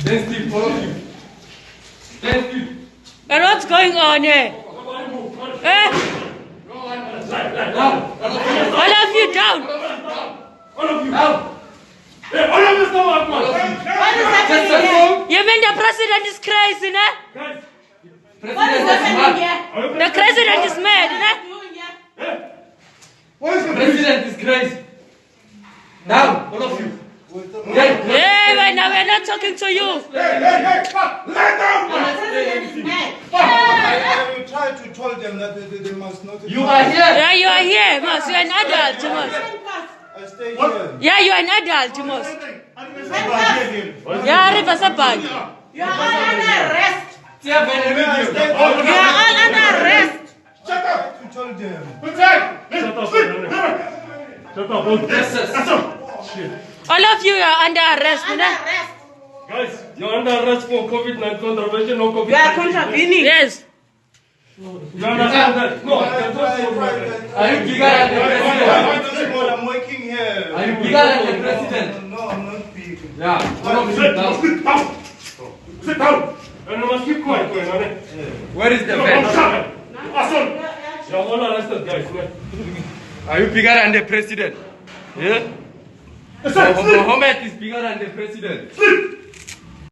Stand still, all of you. Stand still. And what's going on here? Eh? Down. All of you down. All of you. Down. Hey, all of you stop up, man. What is happening here? You mean the president is crazy, ne? Guys. What is happening here? The president is mad, ne? What is the president is crazy? Down, all of you. Hey, right now we're not talking to you. Hey, fuck. Let down. The president is mad. I will try to tell them that they must not. You are here. Yeah, you are here, Mas. You're an adult, Mas. I stay here. Yeah, you're an adult, Mas. Yeah, Rivasabag. You are all under arrest. I stay You are all under arrest. Shut up! To tell them. Shut up. Shut up. Shit. All of you are under arrest, Under ne? arrest. Guys, you're under arrest for COVID-19 contravention or COVID-19. You are contravening. Yes. You understand that? No. Are you bigger than the president? I'm working here. Are you bigger than the president? No, I'm not big. Yeah. All of you down. Sit down. Sit down. And you must keep quiet. Where is the bench? You're all arrested, guys. Are you bigger than the president? Yeah? Mohammed is bigger than the president.